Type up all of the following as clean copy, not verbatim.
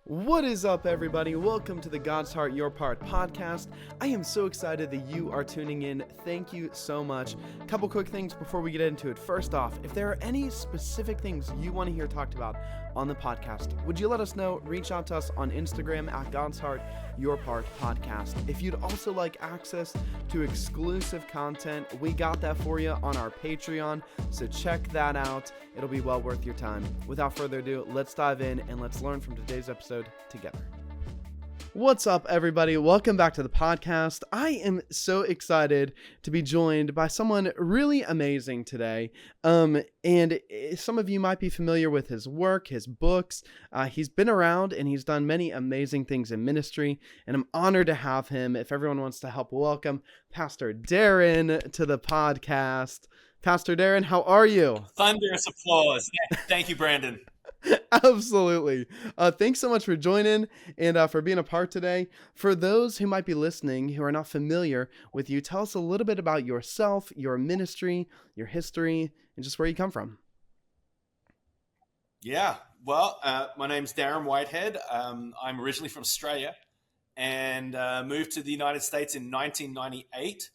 What is up, everybody? Welcome to the God's Heart, Your Part podcast. I am so excited that you are tuning in. Thank you so much. A couple quick things before we get into it. First off, if there are any specific things you want to hear talked about on the podcast, would you let us know? Reach out to us on Instagram at God's Heart, Your Part podcast. If you'd also like access to exclusive content, we got that for you on our Patreon, so check that out. It'll be well worth your time. Without further ado, let's dive in and let's learn from today's episode together. What's up, everybody? Welcome back to the podcast. I am so excited to be joined by someone really amazing today. And some of you might be familiar with his work, his books. He's been around and he's done many amazing things in ministry, and I'm honored to have him. If everyone wants to help welcome Pastor Darren to the podcast. Pastor Darren, how are you? Thunderous applause. Thank you, Brandon. Absolutely. Thanks so much for joining and for being a part today. For those who might be listening who are not familiar with you, tell us a little bit about yourself, your ministry, your history, and just where you come from. Yeah. Well, my name's Darren Whitehead. I'm originally from Australia and moved to the United States in 1998.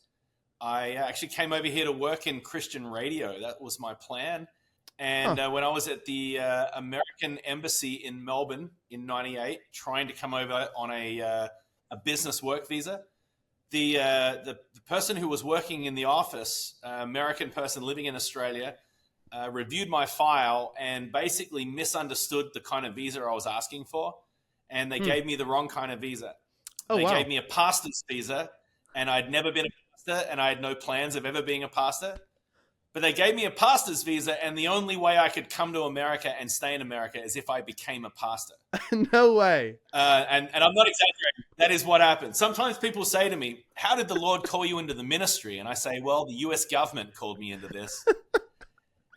I actually came over here to work in Christian radio. That was my plan. And when I was at the American Embassy in Melbourne in 98, trying to come over on a business work visa, the person who was working in the office, American person living in Australia, reviewed my file and basically misunderstood the kind of visa I was asking for. And they gave me the wrong kind of visa. They gave me a pastor's visa, and I'd never been a pastor, and I had no plans of ever being a pastor. But they gave me a pastor's visa, and the only way I could come to America and stay in America is if I became a pastor. No way. And I'm not exaggerating. That is what happened. Sometimes people say to me, how did the Lord call you into the ministry? And I say, well, the U.S. government called me into this.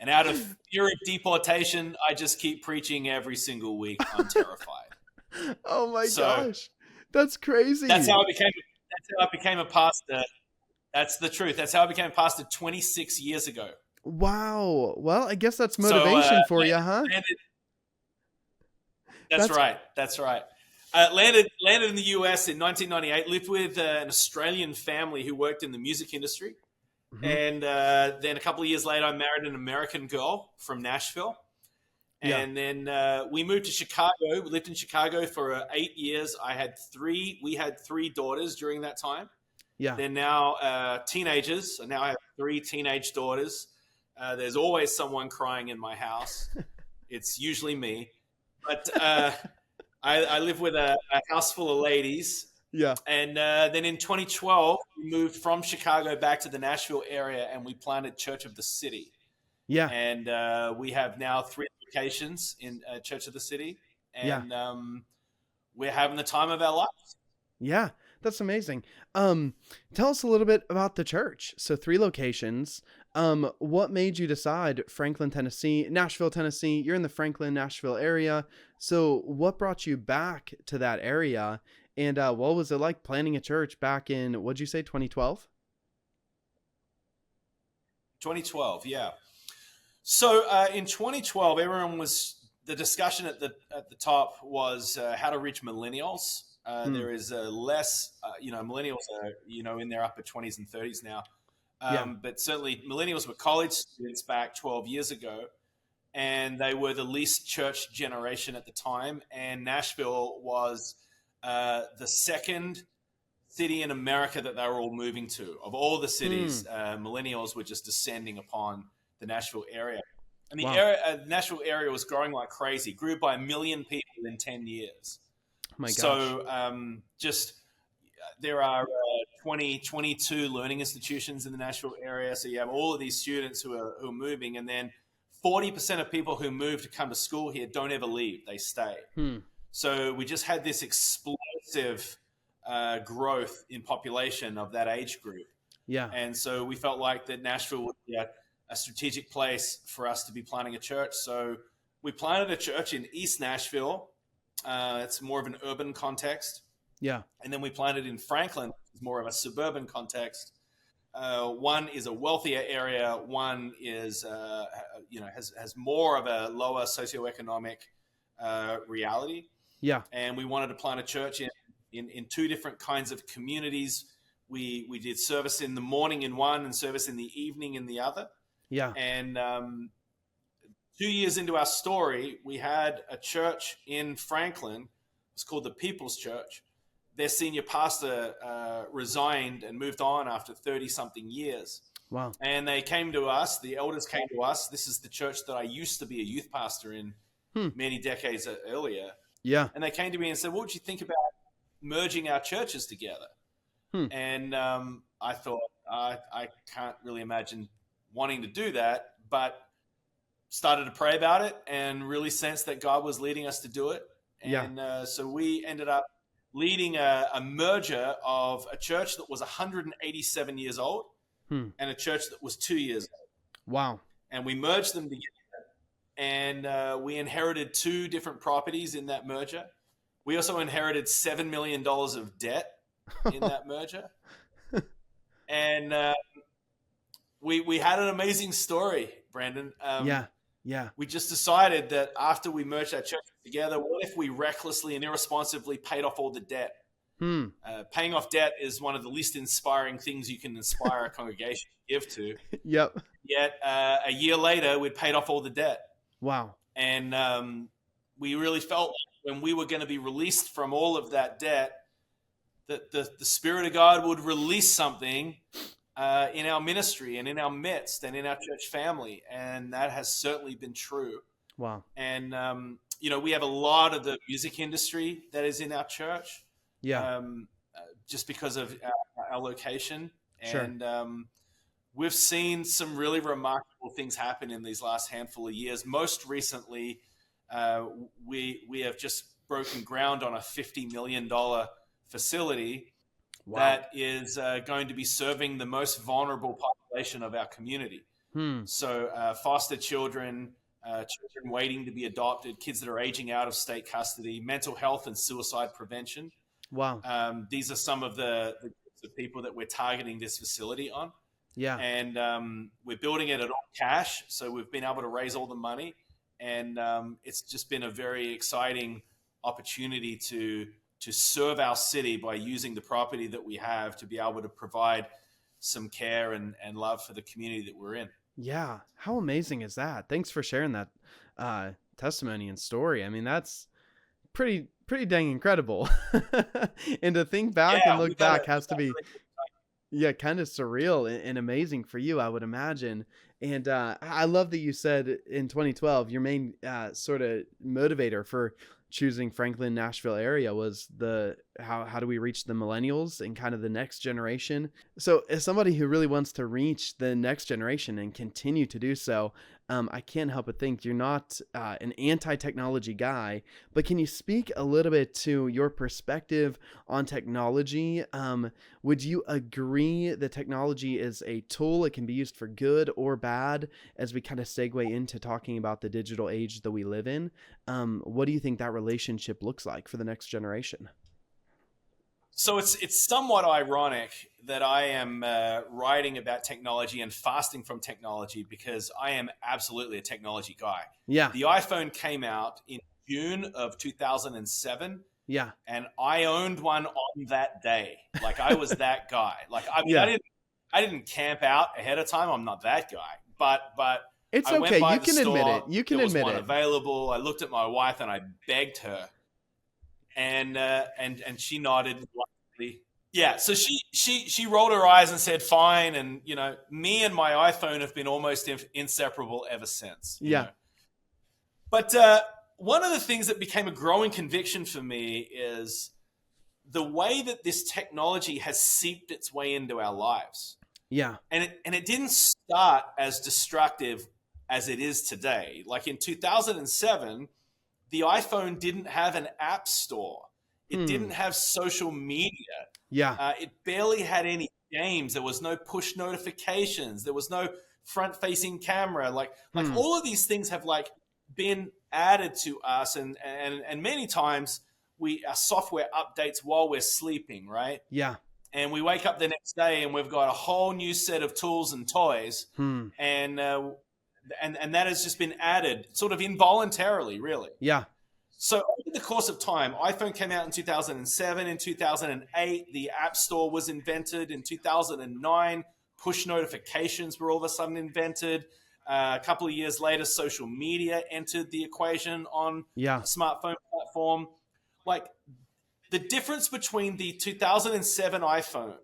And out of fear of deportation, I just keep preaching every single week. I'm terrified. Oh my gosh. That's crazy. That's how I became a pastor. That's the truth. That's how I became a pastor 26 years ago. Wow. Well, I guess that's motivation for you, huh? That's right. That's right. Landed in the US in 1998, lived with an Australian family who worked in the music industry. Mm-hmm. And then a couple of years later, I married an American girl from Nashville. And then we moved to Chicago. We lived in Chicago for 8 years. We had three daughters during that time. Yeah. They're now teenagers. Now I have 3 teenage daughters. There's always someone crying in my house. It's usually me. But I live with a house full of ladies. Yeah. And then in 2012, we moved from Chicago back to the Nashville area, and we planted Church of the City. Yeah. And we have now 3 locations in Church of the City. And we're having the time of our lives. Yeah. That's amazing. Tell us a little bit about the church. So 3 locations. What made you decide Franklin, Tennessee, Nashville, Tennessee? You're in the Franklin, Nashville area. So what brought you back to that area? And what was it like planning a church back in, what'd you say, 2012? 2012, yeah. So in 2012, the discussion at the top was how to reach millennials. There is less, millennials are, in their upper 20s and 30s now. But certainly millennials were college students back 12 years ago, and they were the least church generation at the time. And Nashville was the second city in America that they were all moving to. Of all the cities, millennials were just descending upon the Nashville area. And the Nashville area was growing like crazy, grew by 1 million people in 10 years. My gosh. So there are 22 learning institutions in the Nashville area. So you have all of these students who are moving, and then 40% of people who move to come to school here don't ever leave. They stay. So we just had this explosive growth in population of that age group. Yeah. And so we felt like that Nashville would be a strategic place for us to be planting a church. So we planted a church in East Nashville. It's more of an urban context. Yeah. And then we planted in Franklin, which is more of a suburban context. One is a wealthier area. One is, has more of a lower socioeconomic reality. Yeah. and we wanted to plant a church in two different kinds of communities. We did service in the morning in one and service in the evening in the other. Yeah. And 2 years into our story, we had a church in Franklin. It's called the People's Church. Their senior pastor resigned and moved on after 30-something years. Wow. And they came to us, the elders came to us. This is the church that I used to be a youth pastor in many decades earlier. Yeah. And they came to me and said, what would you think about merging our churches together? And I thought, I can't really imagine wanting to do that, but started to pray about it and really sensed that God was leading us to do it. And so we ended up leading a merger of a church that was 187 years old and a church that was 2 years old. Wow. And we merged them together, and we inherited 2 different properties in that merger. We also inherited $7 million of debt in that merger. And we had an amazing story, Brandon. Yeah. We just decided that after we merged our churches together, what if we recklessly and irresponsibly paid off all the debt? Paying off debt is one of the least inspiring things you can inspire a congregation to give to. Yep. Yet a year later, we'd paid off all the debt. Wow. And we really felt like when we were going to be released from all of that debt, that the Spirit of God would release something in our ministry and in our midst and in our church family. And that has certainly been true. Wow. And, we have a lot of the music industry that is in our church. Yeah. Just because of our location. Sure. And we've seen some really remarkable things happen in these last handful of years. Most recently, we have just broken ground on a $50 million facility that is going to be serving the most vulnerable population of our community. So foster children, children waiting to be adopted, kids that are aging out of state custody, mental health and suicide prevention. Wow. These are some of the groups of people that we're targeting this facility on. Yeah. And we're building it at all cash. So we've been able to raise all the money. And it's just been a very exciting opportunity to serve our city by using the property that we have to be able to provide some care and love for the community that we're in. Yeah. How amazing is that? Thanks for sharing that testimony and story. I mean, that's pretty dang incredible. And to think back and look back has to be kind of surreal and amazing for you, I would imagine. And I love that you said in 2012 your main sort of motivator for choosing Franklin, Nashville area was the how do we reach the millennials and kind of the next generation. So as somebody who really wants to reach the next generation and continue to do so, I can't help but think you're not an anti-technology guy, but can you speak a little bit to your perspective on technology? Would you agree that technology is a tool? It can be used for good or bad as we kind of segue into talking about the digital age that we live in. What do you think that relationship looks like for the next generation? So it's somewhat ironic that I am writing about technology and fasting from technology because I am absolutely a technology guy. Yeah. The iPhone came out in June of 2007. Yeah. And I owned one on that day. Like I was that guy. Like I didn't camp out ahead of time. I'm not that guy. But it's I okay. went by You the can store, admit it. You can there was admit one it. available. I looked at my wife and I begged her. And she nodded lightly. Yeah, so she rolled her eyes and said, "Fine." And me and my iPhone have been almost inseparable ever since. You know? But one of the things that became a growing conviction for me is the way that this technology has seeped its way into our lives. Yeah, and it didn't start as destructive as it is today. Like in 2007. The iPhone didn't have an app store. It didn't have social media. Yeah. It barely had any games. There was no push notifications. There was no front-facing camera. Like all of these things have been added to us, and many times our software updates while we're sleeping, right? Yeah. And we wake up the next day and we've got a whole new set of tools and toys, and that has just been added sort of involuntarily, really. Yeah. So over the course of time, iPhone came out in 2007. In 2008, the App Store was invented. In 2009, push notifications were all of a sudden invented. A couple of years later, social media entered the equation on Yeah. a smartphone platform. Like, the difference between the 2007 iPhone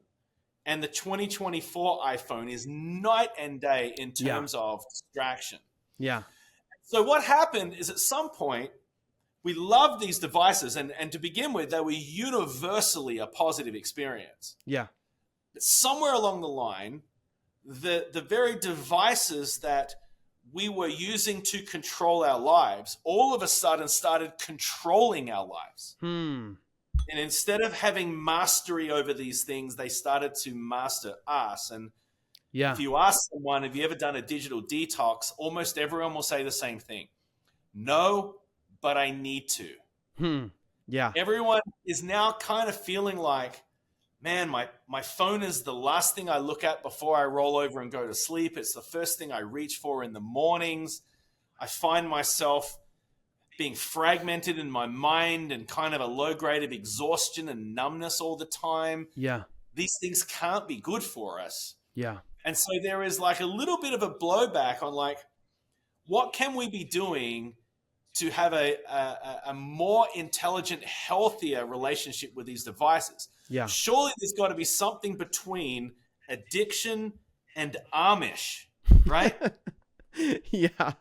and the 2024 iPhone is night and day in terms of distraction. Yeah. So what happened is, at some point, we loved these devices, and to begin with, they were universally a positive experience. Yeah. But somewhere along the line, the very devices that we were using to control our lives all of a sudden started controlling our lives. And instead of having mastery over these things, they started to master us. And if you ask someone, have you ever done a digital detox? Almost everyone will say the same thing. No, but I need to. Yeah. Everyone is now kind of feeling like, man, my phone is the last thing I look at before I roll over and go to sleep. It's the first thing I reach for in the mornings. I find myself being fragmented in my mind and kind of a low grade of exhaustion and numbness all the time. Yeah. These things can't be good for us. Yeah. And so there is like a little bit of a blowback on like, what can we be doing to have a more intelligent, healthier relationship with these devices? Yeah. Surely there's got to be something between addiction and Amish, right? Yeah.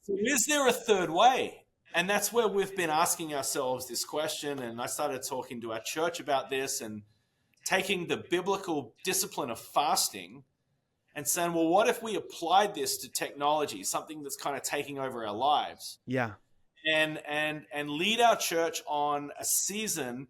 So is there a third way? And that's where we've been asking ourselves this question. And I started talking to our church about this and taking the biblical discipline of fasting and saying, well, what if we applied this to technology, something that's kind of taking over our lives? Yeah. And lead our church on a season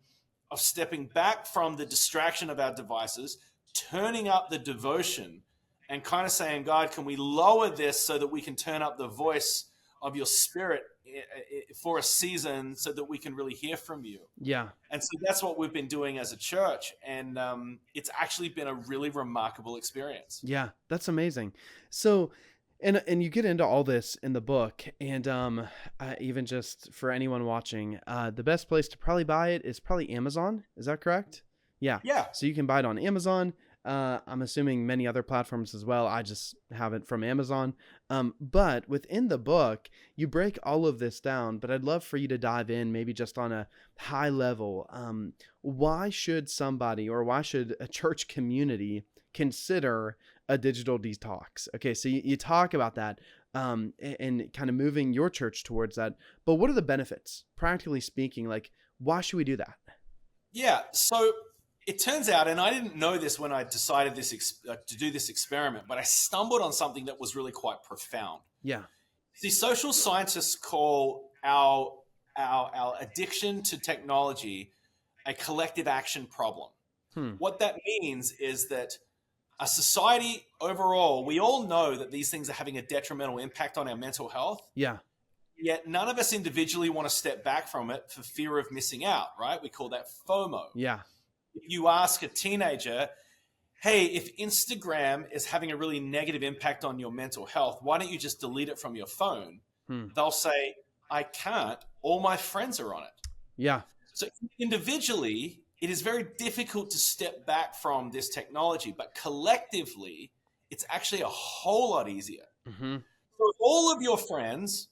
of stepping back from the distraction of our devices, turning up the devotion, and kind of saying, God, can we lower this so that we can turn up the voice of your Spirit for a season so that we can really hear from you? Yeah. And so that's what we've been doing as a church. And it's actually been a really remarkable experience. Yeah, that's amazing. So, and you get into all this in the book, and even just for anyone watching, the best place to probably buy it is probably Amazon. Is that correct? Yeah. Yeah. So you can buy it on Amazon. I'm assuming many other platforms as well. I just have it from Amazon. But within the book, you break all of this down, but I'd love for you to dive in maybe just on a high level. Why should somebody, or why should a church community consider a digital detox? Okay, so you talk about that and kind of moving your church towards that. But what are the benefits, practically speaking? Like, why should we do that? Yeah, so it turns out, and I didn't know this when I decided to do this experiment, but I stumbled on something that was really quite profound. Yeah. See, social scientists call our addiction to technology a collective action problem. What that means is that a society overall, we all know that these things are having a detrimental impact on our mental health. Yeah. Yet none of us individually want to step back from it for fear of missing out, right? We call that FOMO. Yeah. If you ask a teenager, hey, if Instagram is having a really negative impact on your mental health, why don't you just delete it from your phone? They'll say, I can't. All my friends are on it. Yeah. So individually, it is very difficult to step back from this technology, but collectively, it's actually a whole lot easier. So if all of your friends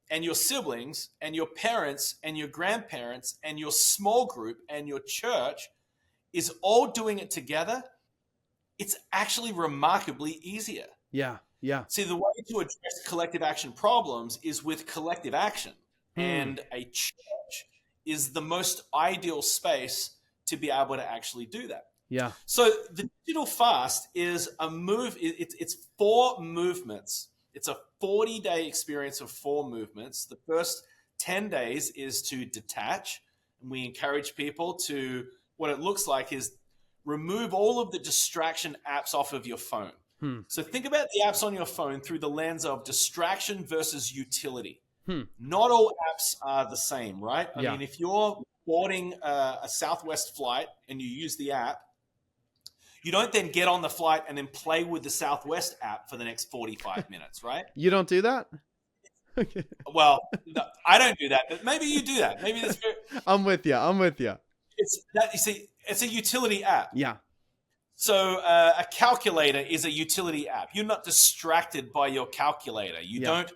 and your siblings and your parents and your grandparents and your small group and your church is all doing it together, it's actually remarkably easier. Yeah. Yeah. See, the way to address collective action problems is with collective action. And a church is the most ideal space to be able to actually do that. Yeah. So the digital fast is it's 4 movements. It's a 40-day experience of 4 movements. The first 10 days is to detach. And we encourage people to, what it looks like is remove all of the distraction apps off of your phone. So think about the apps on your phone through the lens of distraction versus utility. Not all apps are the same, right? I mean, if you're boarding a Southwest flight and you use the app, you don't then get on the flight and then play with the Southwest app for the next 45 minutes, right? You don't do that? Okay. Well, no, I don't do that, but maybe you do that. Maybe this. I'm with you. I'm with you. It's that you see. It's a utility app. Yeah. So a calculator is a utility app. You're not distracted by your calculator. You Yeah. don't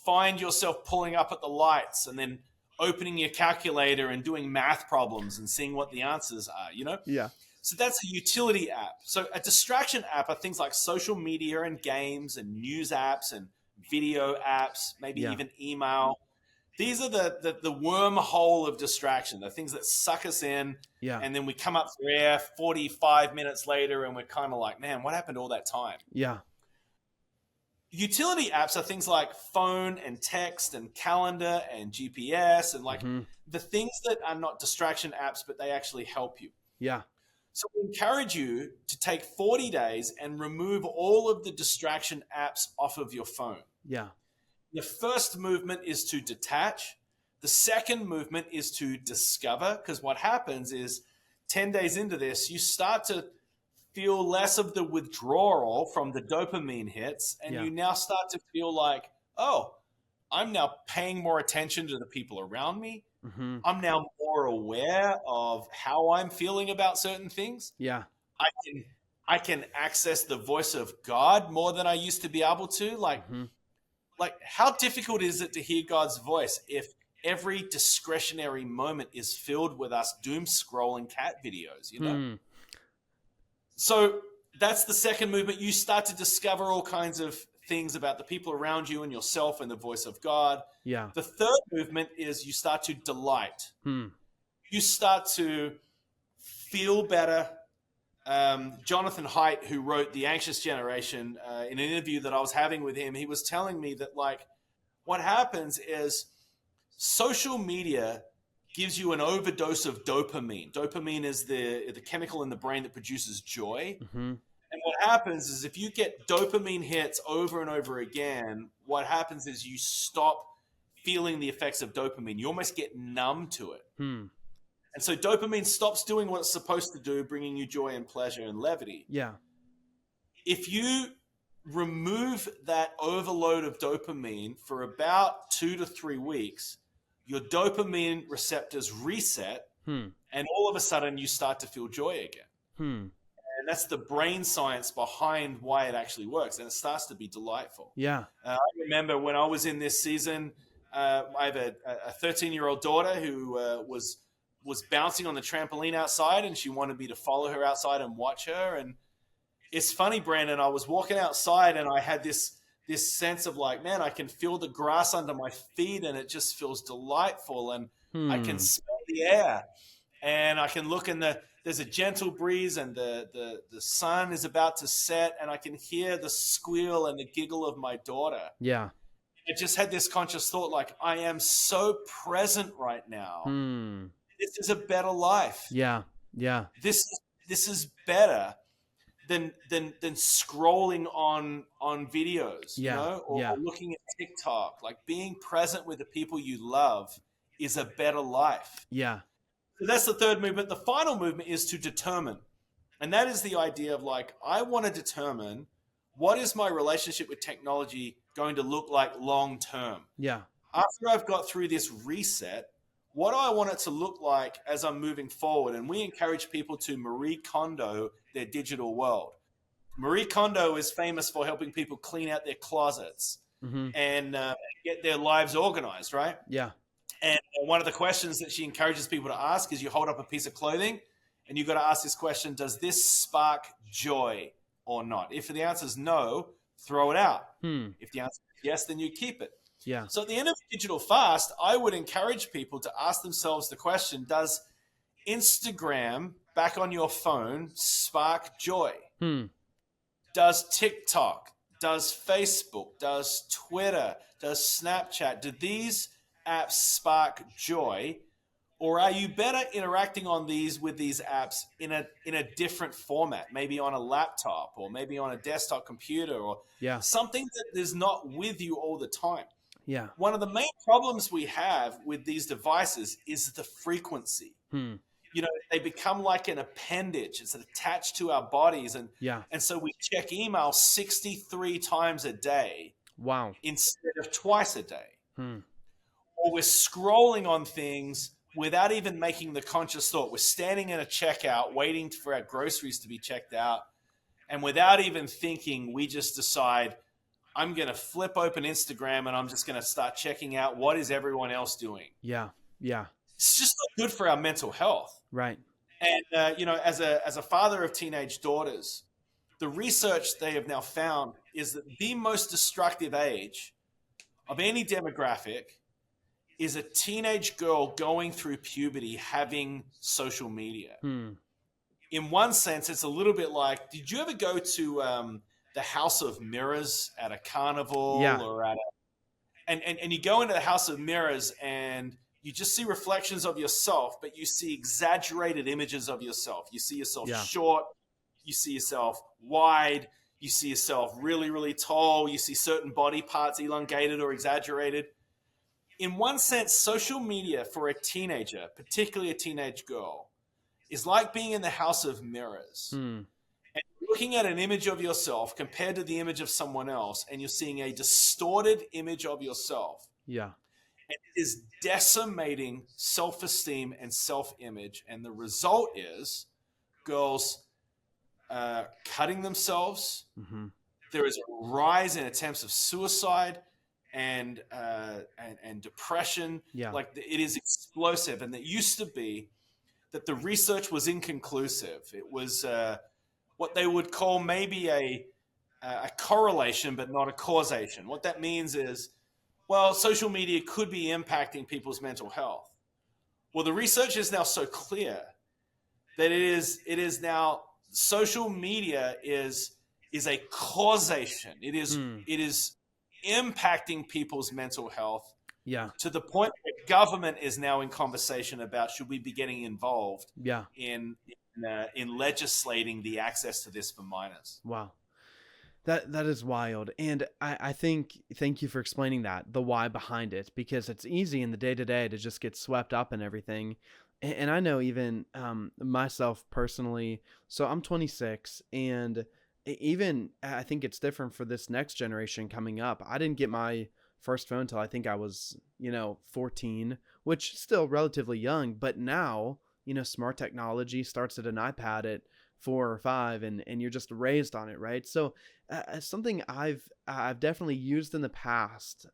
find yourself pulling up at the lights and then opening your calculator and doing math problems and seeing what the answers are, you know? Yeah. So that's a utility app. So a distraction app are things like social media and games and news apps and video apps, maybe Yeah. even email. These are the wormhole of distraction, the things that suck us in. Yeah. And then we come up for air 45 minutes later and we're kind of like, man, what happened to all that time? Yeah. Utility apps are things like phone and text and calendar and GPS and like the things that are not distraction apps, but they actually help you. Yeah. So we encourage you to take 40 days and remove all of the distraction apps off of your phone. Yeah. The first movement is to detach. The second movement is to discover, because what happens is 10 days into this, you start to feel less of the withdrawal from the dopamine hits, and you now start to feel like, oh, I'm now paying more attention to the people around me. I'm now more aware of how I'm feeling about certain things. Yeah. I can access the voice of God more than I used to be able to. Like how difficult is it to hear God's voice if every discretionary moment is filled with us doom scrolling cat videos, you know? So that's the second movement. You start to discover all kinds of things about the people around you and yourself and the voice of God. Yeah. The third movement is you start to delight. You start to feel better. Jonathan Haidt, who wrote The Anxious Generation, in an interview that I was having with him, he was telling me that like what happens is social media gives you an overdose of dopamine. Dopamine is the chemical in the brain that produces joy. And what happens is if you get dopamine hits over and over again, what happens is you stop feeling the effects of dopamine. You almost get numb to it. And so dopamine stops doing what it's supposed to do, bringing you joy and pleasure and levity. Yeah. If you remove that overload of dopamine for about 2 to 3 weeks, your dopamine receptors reset, and all of a sudden you start to feel joy again. And that's the brain science behind why it actually works, and it starts to be delightful. Yeah. I remember when I was in this season, I have a 13-year-old daughter who was bouncing on the trampoline outside, and she wanted me to follow her outside and watch her. And it's funny, Brandon, I was walking outside and I had this sense of like, man, I can feel the grass under my feet and it just feels delightful. And I can smell the air and I can look in there's a gentle breeze and the sun is about to set and I can hear the squeal and the giggle of my daughter. Yeah. I just had this conscious thought, like, I am so present right now. This is a better life. Yeah. Yeah. This is better than scrolling on videos, you know, or looking at TikTok. Like being present with the people you love is a better life. Yeah. So that's the third movement. The final movement is to determine. And that is the idea of like, I want to determine what is my relationship with technology going to look like long term. Yeah. After I've got through this reset, what do I want it to look like as I'm moving forward? And we encourage people to Marie Kondo their digital world. Marie Kondo is famous for helping people clean out their closets and get their lives organized, right? Yeah. And one of the questions that she encourages people to ask is you hold up a piece of clothing and you've got to ask this question, does this spark joy or not? If the answer is no, throw it out. If the answer is yes, then you keep it. Yeah. So at the end of the digital fast, I would encourage people to ask themselves the question, does Instagram back on your phone spark joy? Does TikTok, does Facebook, does Twitter, does Snapchat, do these apps spark joy? Or are you better interacting on with these apps in a different format, maybe on a laptop or maybe on a desktop computer or something that is not with you all the time? Yeah. One of the main problems we have with these devices is the frequency. You know, they become like an appendage. It's attached to our bodies. And so we check email 63 times a day. Wow. instead of twice a day. Hmm. Or we're scrolling on things without even making the conscious thought. We're standing in a checkout waiting for our groceries to be checked out. And without even thinking, we just decide, I'm going to flip open Instagram and I'm just going to start checking out what is everyone else doing. Yeah. Yeah. It's just not good for our mental health. Right. And, as a father of teenage daughters, the research they have now found is that the most destructive age of any demographic is a teenage girl going through puberty having social media. Hmm. In one sense, it's a little bit like, did you ever go to the House of Mirrors at a carnival Yeah. or at and you go into the House of Mirrors and you just see reflections of yourself, but you see exaggerated images of yourself. You see yourself Yeah. short, you see yourself wide, you see yourself really, really tall, you see certain body parts elongated or exaggerated. In one sense, social media for a teenager, particularly a teenage girl, is like being in the House of Mirrors. Hmm. And looking at an image of yourself compared to the image of someone else, and you're seeing a distorted image of yourself. Yeah. It is decimating self-esteem and self-image. And the result is girls cutting themselves. Mm-hmm. There is a rise in attempts of suicide and depression. Yeah. Like it is explosive. And it used to be that the research was inconclusive. It was what they would call maybe a correlation, but not a causation. What that means is, well, social media could be impacting people's mental health. Well, the research is now so clear that it is now social media is a causation. It is impacting people's mental health. Yeah. To the point where government is now in conversation about should we be getting involved Yeah. in legislating the access to this for minors. Wow. That is wild. And I think, thank you for explaining that, the why behind it, because it's easy in the day to day to just get swept up in everything. And I know even myself personally, so I'm 26, and even I think it's different for this next generation coming up. I didn't get my first phone until I think I was, 14, which is still relatively young, but now, smart technology starts at an iPad at 4 or 5, and you're just raised on it, right? So something I've definitely used in the past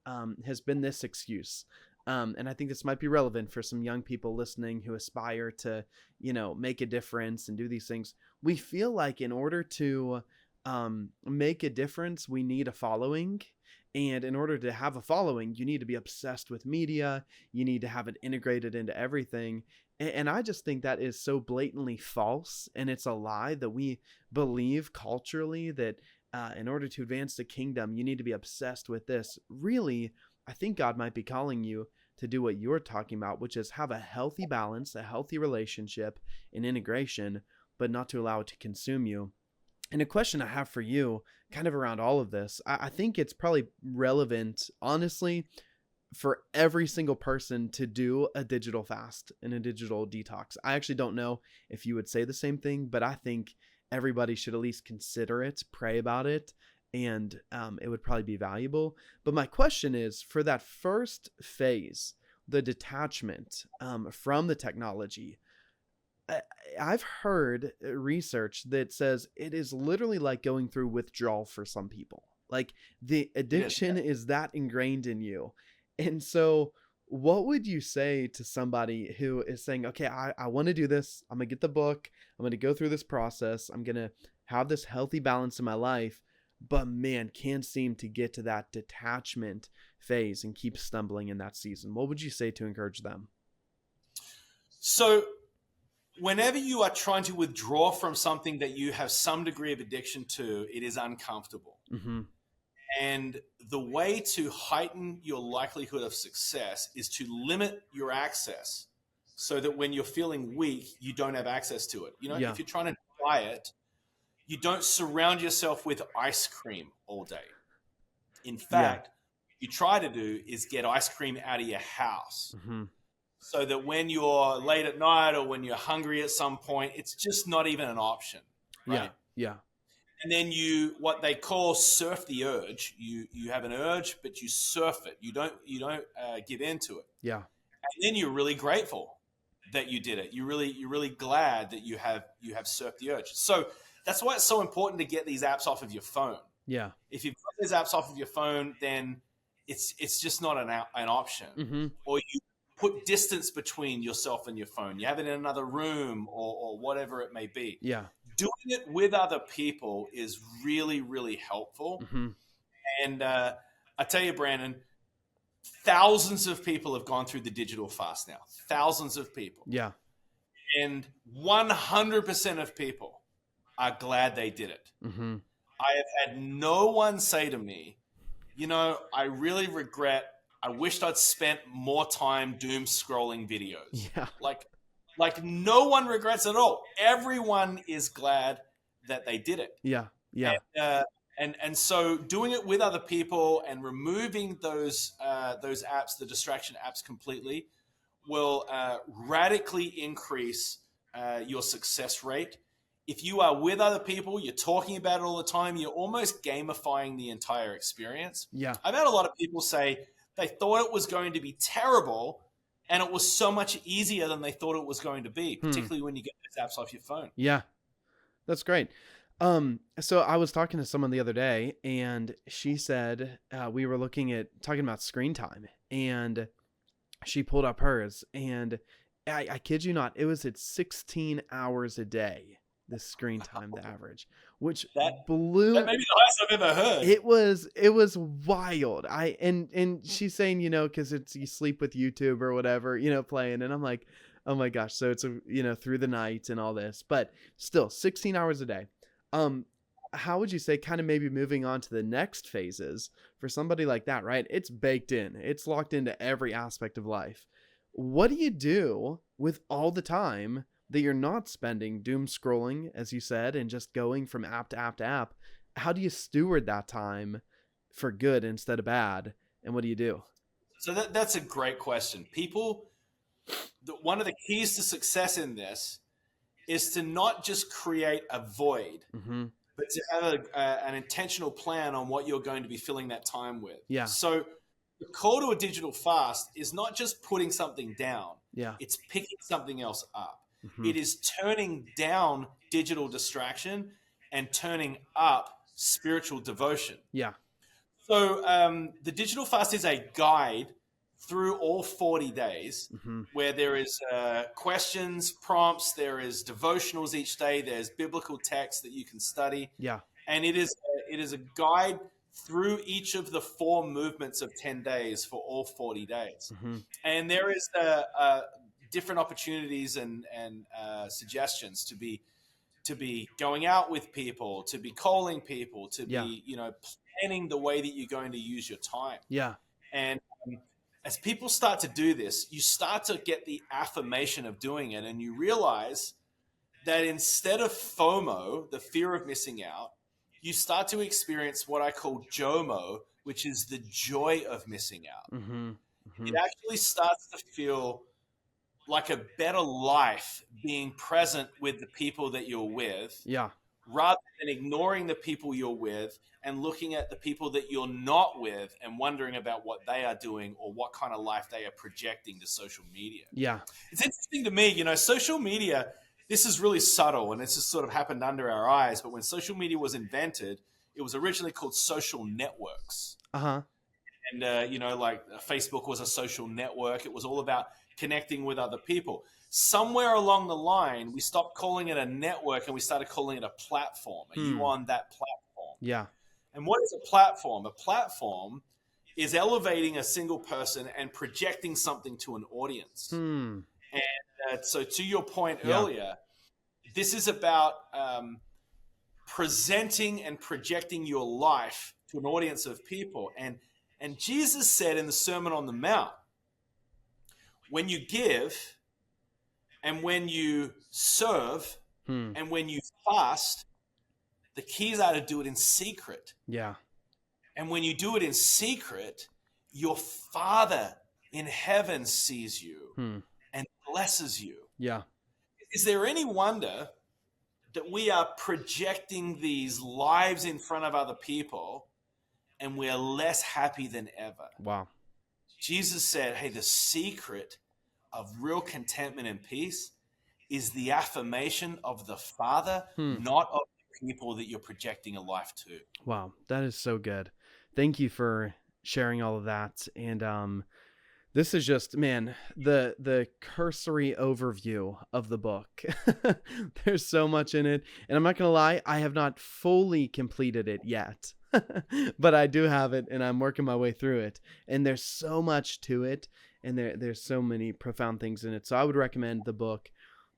has been this excuse. And I think this might be relevant for some young people listening who aspire to, make a difference and do these things. We feel like in order to make a difference, we need a following. And in order to have a following, you need to be obsessed with media. You need to have it integrated into everything. And I just think that is so blatantly false. And it's a lie that we believe culturally that in order to advance the kingdom, you need to be obsessed with this. Really, I think God might be calling you to do what you're talking about, which is have a healthy balance, a healthy relationship and integration, but not to allow it to consume you. And a question I have for you, kind of around all of this, I think it's probably relevant, honestly, for every single person to do a digital fast and a digital detox. I actually don't know if you would say the same thing, but I think everybody should at least consider it, pray about it, and it would probably be valuable. But my question is, for that first phase, the detachment from the technology, I've heard research that says it is literally like going through withdrawal for some people. Like the addiction is that ingrained in you. And so what would you say to somebody who is saying, okay, I want to do this. I'm going to get the book. I'm going to go through this process. I'm going to have this healthy balance in my life, but man, can't seem to get to that detachment phase and keep stumbling in that season. What would you say to encourage them? So whenever you are trying to withdraw from something that you have some degree of addiction to, it is uncomfortable. Mm-hmm. And the way to heighten your likelihood of success is to limit your access so that when you're feeling weak, you don't have access to it. If you're trying to diet, you don't surround yourself with ice cream all day. In fact, what you try to do is get ice cream out of your house. Mm-hmm. So that when you're late at night or when you're hungry at some point, it's just not even an option. Right? Yeah. And then you, what they call surf the urge. You have an urge, but you surf it. You don't give into it. Yeah. And then you're really grateful that you did it. You're really glad that you have surfed the urge. So that's why it's so important to get these apps off of your phone. Yeah. If you've got these apps off of your phone, then it's just not an option. Mm-hmm. Or you put distance between yourself and your phone. You have it in another room or whatever it may be. Yeah. Doing it with other people is really, really helpful. Mm-hmm. And I tell you, Brandon, thousands of people have gone through the digital fast now. Thousands of people. Yeah. And 100% of people are glad they did it. Mm-hmm. I have had no one say to me, I really regret, I wished I'd spent more time doom scrolling videos. Yeah. Like no one regrets at all. Everyone is glad that they did it. Yeah. Yeah. And so doing it with other people and removing those apps, the distraction apps completely, will radically increase your success rate. If you are with other people, you're talking about it all the time, you're almost gamifying the entire experience. Yeah. I've had a lot of people say they thought it was going to be terrible, and it was so much easier than they thought it was going to be, particularly when you get those apps off your phone. Yeah, that's great. So I was talking to someone the other day, and she said we were talking about screen time, and she pulled up hers, and I kid you not, it was at 16 hours a day. The screen time, the average, which that blew. That may be the highest I've ever heard. It was wild. And she's saying, because you sleep with YouTube or whatever, playing, and I'm like, oh my gosh. So it's through the night and all this, but still 16 hours a day. How would you say, kind of maybe moving on to the next phases for somebody like that, right? It's baked in, it's locked into every aspect of life. What do you do with all the time that you're not spending doom scrolling, as you said, and just going from app to app to app? How do you steward that time for good instead of bad? And what do you do? So that's a great question. One of the keys to success in this is to not just create a void, mm-hmm. but to have an intentional plan on what you're going to be filling that time with. Yeah. So the call to a digital fast is not just putting something down. Yeah. It's picking something else up. Mm-hmm. It is turning down digital distraction and turning up spiritual devotion. Yeah. So the digital fast is a guide through all 40 days mm-hmm. where there is questions, prompts, there is devotionals each day, there's biblical text that you can study. Yeah. And it is a guide through each of the 4 movements of 10 days for all 40 days. Mm-hmm. And there is different opportunities and suggestions to be going out with people, to be calling people, to be planning the way that you're going to use your time. Yeah. And as people start to do this, you start to get the affirmation of doing it, and you realize that instead of FOMO, the fear of missing out, you start to experience what I call JOMO, which is the joy of missing out. Mm-hmm. Mm-hmm. It actually starts to feel like a better life being present with the people that you're with, rather than ignoring the people you're with and looking at the people that you're not with and wondering about what they are doing or what kind of life they are projecting to social media. Yeah. It's interesting to me, social media, this is really subtle and it's just sort of happened under our eyes. But when social media was invented, it was originally called social networks. Uh-huh. And, like Facebook was a social network. It was all about connecting with other people. Somewhere along the line, we stopped calling it a network and we started calling it a platform. Are you on that platform? Yeah. And what is a platform? A platform is elevating a single person and projecting something to an audience. And so to your point earlier, this is about presenting and projecting your life to an audience of people. And Jesus said in the Sermon on the Mount, when you give and when you serve and when you fast, the keys are to do it in secret. Yeah. And when you do it in secret, your Father in heaven sees you and blesses you. Yeah. Is there any wonder that we are projecting these lives in front of other people and we're less happy than ever. Wow. Jesus said, hey, the secret of real contentment and peace is the affirmation of the Father, not of the people that you're projecting a life to. Wow, that is so good. Thank you for sharing all of that. And this is just, man, the cursory overview of the book. There's so much in it. And I'm not going to lie, I have not fully completed it yet. But I do have it, and I'm working my way through it. And there's so much to it, and there's so many profound things in it. So I would recommend the book,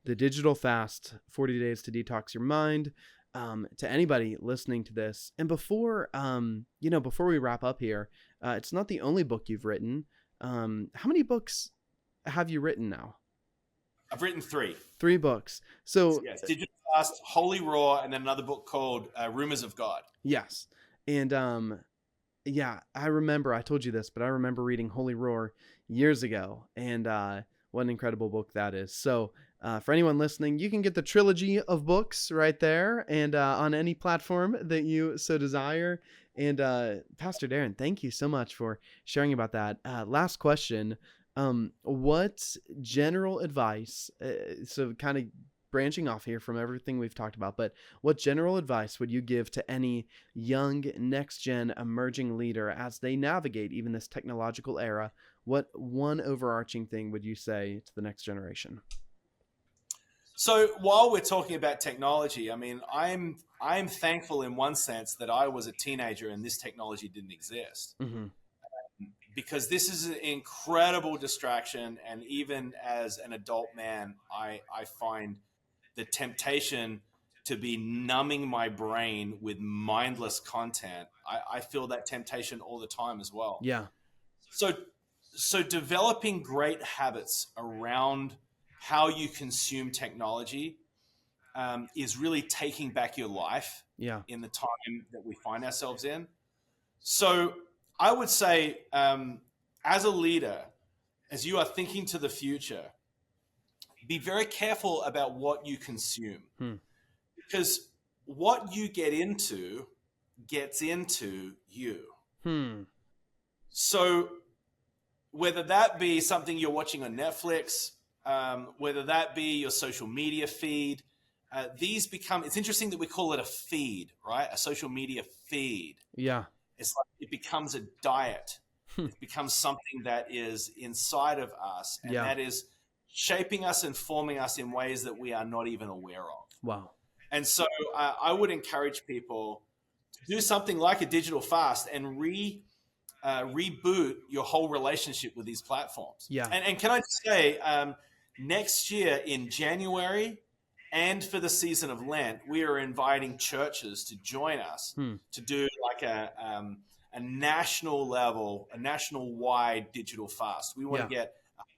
The Digital Fast, 40 Days to Detox Your Mind, to anybody listening to this. And before we wrap up here, it's not the only book you've written. How many books have you written now? I've written 3. 3 books. So yes, Digital Fast, Holy Raw, and then another book called Rumors of God. Yes. And I remember, I told you this, but I remember reading Holy Roar years ago, and what an incredible book that is. So for anyone listening, you can get the trilogy of books right there, and on any platform that you so desire. And Pastor Darren, thank you so much for sharing about that. Last question. What general advice, so kind of branching off here from everything we've talked about, but what general advice would you give to any young next-gen emerging leader as they navigate even this technological era? What one overarching thing would you say to the next generation? So while we're talking about technology, I mean, I'm thankful in one sense that I was a teenager and this technology didn't exist. Mm-hmm. Because this is an incredible distraction. And even as an adult man, I find the temptation to be numbing my brain with mindless content. I feel that temptation all the time as well. Yeah. So developing great habits around how you consume technology is really taking back your life in the time that we find ourselves in. So I would say, as a leader, as you are thinking to the future, be very careful about what you consume, because what you get into gets into you. So whether that be something you're watching on Netflix, whether that be your social media feed, it's interesting that we call it a feed, right? A social media feed. Yeah. It's like it becomes a diet. It becomes something that is inside of us, and that is shaping us and forming us in ways that we are not even aware of. Wow. And so I would encourage people to do something like a digital fast and reboot your whole relationship with these platforms. Yeah. And can I just say, next year in January and for the season of Lent, we are inviting churches to join us to do like a national level, a national-wide digital fast. We want to get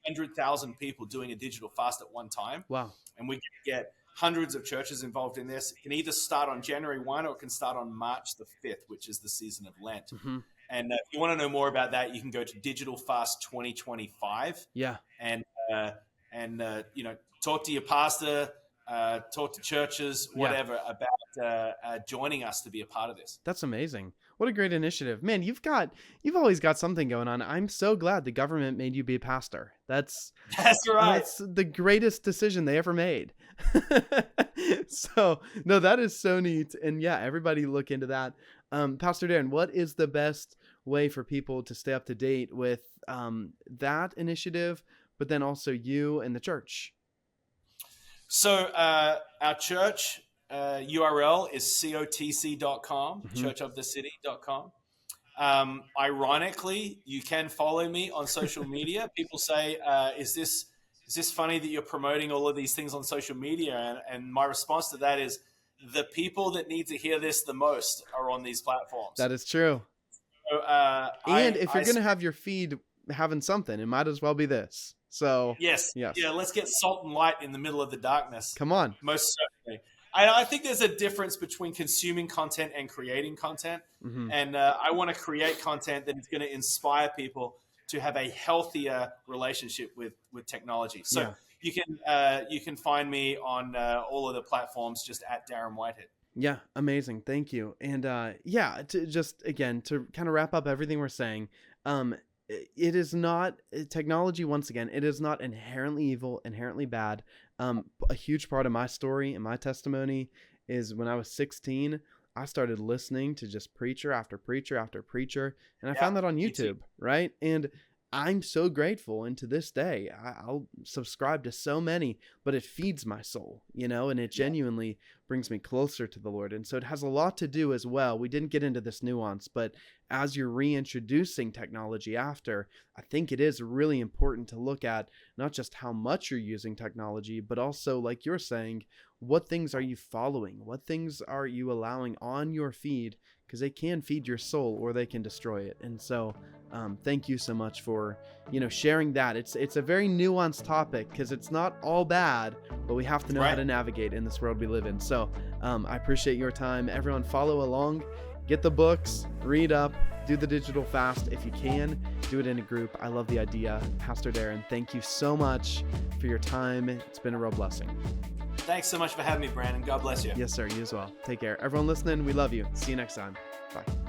100,000 people doing a digital fast at one time. Wow. And we can get hundreds of churches involved in this. It can either start on January 1 or it can start on March the 5th, which is the season of Lent. Mm-hmm. And if you want to know more about that, you can go to Digital Fast 2025. Yeah. And talk to your pastor, talk to churches, whatever, about joining us to be a part of this. That's amazing. What a great initiative. Man, you've always got something going on. I'm so glad the government made you be a pastor. That's right. That's the greatest decision they ever made. So, no, that is so neat. And yeah, everybody look into that. Pastor Darren, what is the best way for people to stay up to date with that initiative, but then also you and the church? So our church URL is cotc.com, churchofthecity.com. Ironically, you can follow me on social media. People say, is this funny that you're promoting all of these things on social media? And my response to that is, the people that need to hear this the most are on these platforms. That is true. So, if you're going to have your feed having something, it might as well be this. So yes. Yeah, let's get salt and light in the middle of the darkness. Come on. Most certainly. I think there's a difference between consuming content and creating content. Mm-hmm. And I want to create content that is going to inspire people to have a healthier relationship with technology. So you can find me on all of the platforms just at Darren Whitehead. Yeah, amazing. Thank you. And yeah, to just again to kind of wrap up everything we're saying, it is not technology. Once again, it is not inherently evil, inherently bad. A huge part of my story and my testimony is when I was 16, I started listening to just preacher after preacher after preacher, and I found that on YouTube, right? And I'm so grateful, and to this day, I'll subscribe to so many, but it feeds my soul, and it genuinely brings me closer to the Lord. And so it has a lot to do as well. We didn't get into this nuance, but as you're reintroducing technology after, I think it is really important to look at not just how much you're using technology, but also, like you're saying, what things are you following? What things are you allowing on your feed? Because they can feed your soul or they can destroy it. And so thank you so much for sharing that. It's a very nuanced topic because it's not all bad, but we have to know how to navigate in this world we live in. So I appreciate your time. Everyone, follow along, get the books, read up, do the digital fast. If you can, do it in a group. I love the idea. Pastor Darren, thank you so much for your time. It's been a real blessing. Thanks so much for having me, Brandon. God bless you. Yes, sir. You as well. Take care. Everyone listening, we love you. See you next time. Bye.